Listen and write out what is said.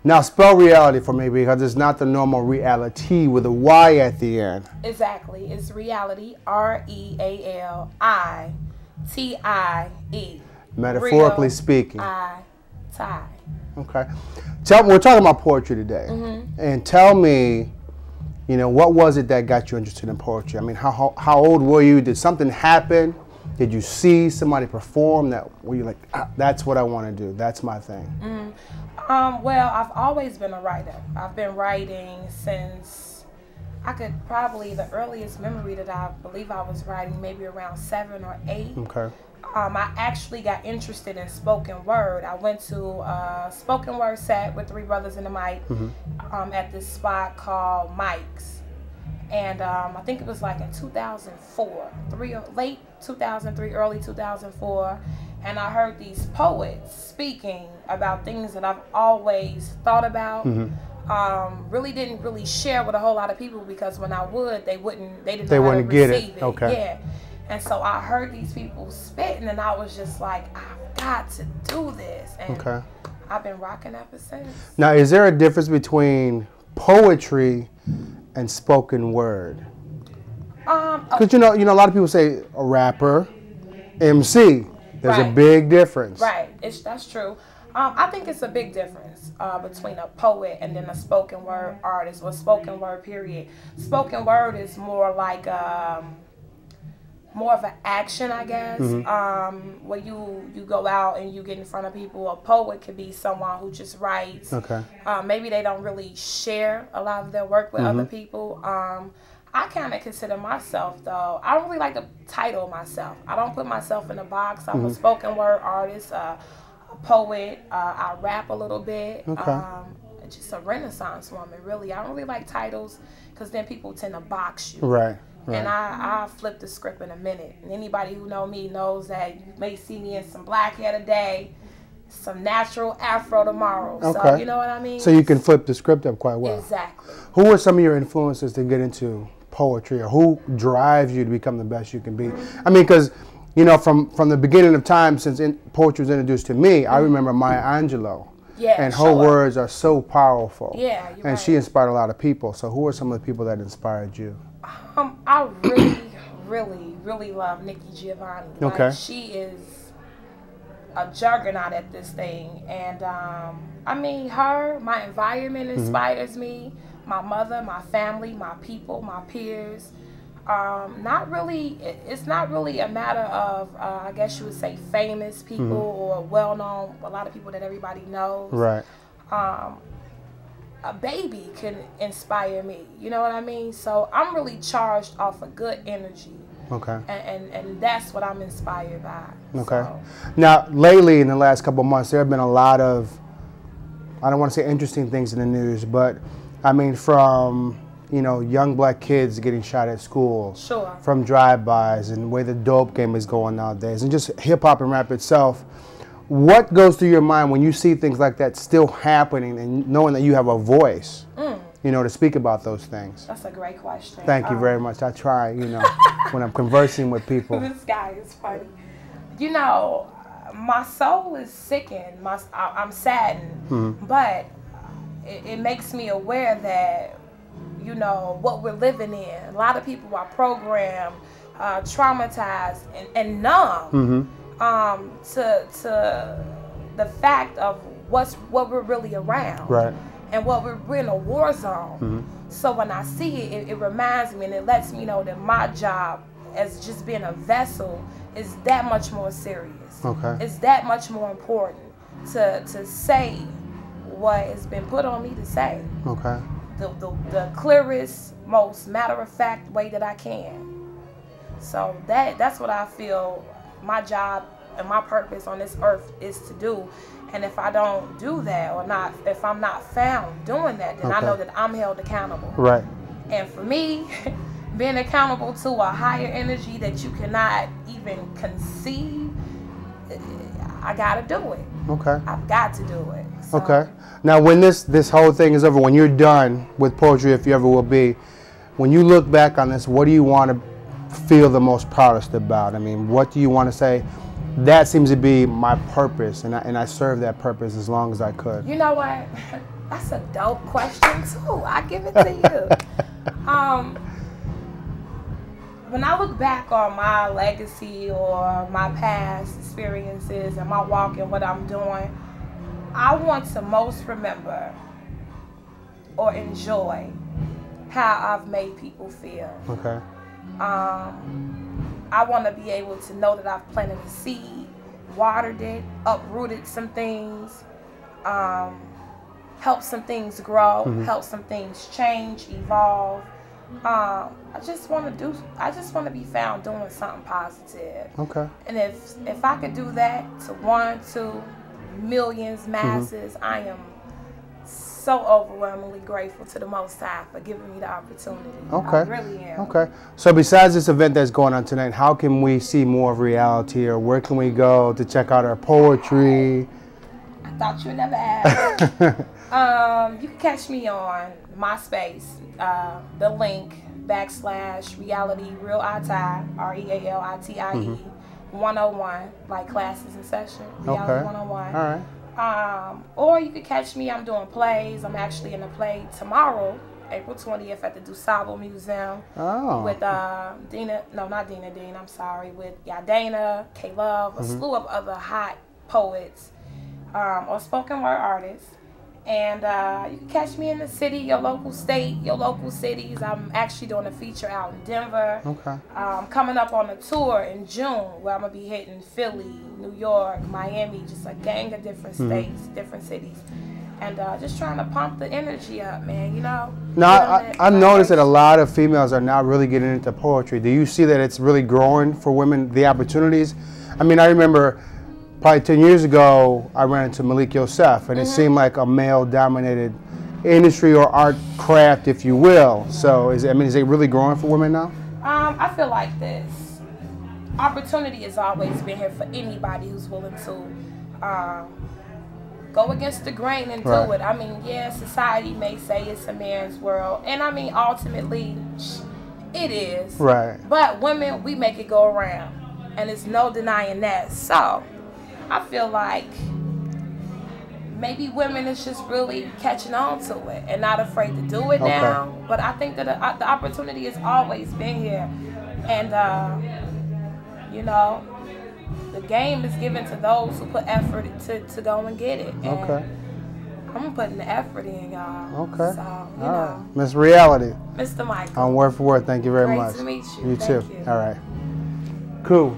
Now spell reality for me, because it's not the normal reality with a Y at the end. Exactly. It's reality. Realitie. Metaphorically Real, speaking. tie. Okay. We're talking about poetry today. And tell me, you know, what was it that got you interested in poetry? I mean, how old were you? Did something happen? Did you see somebody perform that were you like, that's what I want to do, that's my thing? Well, I've always been a writer. I've been writing since the earliest memory that I believe I was writing maybe around 7 or 8. Okay. I actually got interested in spoken word. I went to a spoken word set with 3 brothers in the mic at this spot called Mike's. And I think it was like in 2004, late 2003, early 2004. And I heard these poets speaking about things that I've always thought about. Really didn't share with a whole lot of people, because when I would, they didn't know how to receive it. Okay. Yeah. And so I heard these people spitting, and I was just like, I've got to do this. And I've been rocking ever since. Now, is there a difference between poetry and spoken word? Because you know, a lot of people say a rapper, MC. There's a big difference. Right. That's true. I think it's a big difference between a poet and then a spoken word artist, or spoken word period. Spoken word is more like more of an action, I guess, where you go out and you get in front of people. A poet could be someone who just writes. Okay. Maybe they don't really share a lot of their work with other people. I kind of consider myself, though, I don't really like to title myself. I don't put myself in a box. I'm a spoken word artist, a poet. I rap a little bit. Okay. Just a Renaissance woman, really. I don't really like titles, because then people tend to box you. Right. And I flip the script in a minute. And anybody who know me knows that you may see me in some black hair today, some natural afro tomorrow. Okay. So you know what I mean? So you can flip the script up quite well. Exactly. Who are some of your influences to get into poetry, or who drives you to become the best you can be? I mean, because, you know, from the beginning of time, since poetry was introduced to me, I remember Maya Angelou. Yeah, and her words are so powerful. Yeah, you're right. She inspired a lot of people. So who are some of the people that inspired you? I really love Nikki Giovanni. Okay. Like, she is a juggernaut at this thing. And I mean, my environment inspires me. My mother, my family, my people, my peers. It's not really a matter of, I guess you would say, famous people or well-known, a lot of people that everybody knows. Right. A baby can inspire me, you know what I mean? So I'm really charged off of good energy. Okay. And that's what I'm inspired by. Okay. So. Now, lately, in the last couple of months, there have been a lot of, I don't want to say interesting things in the news, but I mean, from, you know, young black kids getting shot at school. Sure. From drive-bys, and the way the dope game is going nowadays, and just hip-hop and rap itself. What goes through your mind when you see things like that still happening, and knowing that you have a voice, you know, to speak about those things? That's a great question. Thank you very much. I try, you know, when I'm conversing with people. This guy is funny. You know, my soul is sickened. I'm saddened, but it makes me aware that, you know, what we're living in. A lot of people are programmed, traumatized, and numb to the fact of what we're really around. Right. And we're in a war zone. So when I see it, it reminds me, and it lets me know that my job as just being a vessel is that much more serious. Okay. It's that much more important to say what has been put on me to say. Okay. The clearest, most matter-of-fact way that I can. So that's what I feel my job and my purpose on this earth is to do. And if I don't do that, or if I'm not found doing that, then I know that I'm held accountable. Right. And for me, being accountable to a higher energy that you cannot even conceive, I gotta do it. Okay. I've got to do it. So. Okay. Now, when this whole thing is over, when you're done with poetry, if you ever will be, when you look back on this, what do you want to feel the most proudest about? I mean, what do you want to say? That seems to be my purpose, and I served that purpose as long as I could. You know what? That's a dope question too. I give it to you. When I look back on my legacy or my past experiences and my walk and what I'm doing, I want to most remember or enjoy how I've made people feel. Okay. I want to be able to know that I've planted a seed, watered it, uprooted some things, helped some things grow, helped some things change, evolve. I just want to be found doing something positive. Okay. And if I could do that to 1, 2 millions, masses, I am so overwhelmingly grateful to the Most High for giving me the opportunity. Okay. I really am. Okay. So besides this event that's going on tonight, how can we see more of Reality, or where can we go to check out our poetry? I thought you would never ask. You can catch me on MySpace, the link /Reality Realitie, REALITIE 101, like classes in session, Reality 101. All right. Or you could catch me, I'm doing plays. I'm actually in a play tomorrow, April 20th at the DuSable Museum with with Yadana, K-Love, a slew of other hot poets or spoken word artists. And you can catch me in the city, your local state, your local cities. I'm actually doing a feature out in Denver. Okay. Coming up on a tour in June where I'm going to be hitting Philly, New York, Miami, just a gang of different states, different cities. And just trying to pump the energy up, man, you know? Now, I've noticed that a lot of females are now really getting into poetry. Do you see that it's really growing for women, the opportunities? I mean, I remember probably 10 years ago, I ran into Malik Yosef, and it seemed like a male-dominated industry or art craft, if you will. So, is it really growing for women now? I feel like this. Opportunity has always been here for anybody who's willing to go against the grain and do it. I mean, yeah, society may say it's a man's world, and I mean, ultimately, it is. Right. But women, we make it go around, and there's no denying that. So, I feel like maybe women is just really catching on to it and not afraid to do it now. But I think that the opportunity has always been here. And, you know, the game is given to those who put effort to go and get it. And I'm putting the effort in, y'all. Okay. So, you know. Miss Reality. Mr. Michael. On Word for Word, thank you very much. Great to meet you. You too. You. All right. Cool.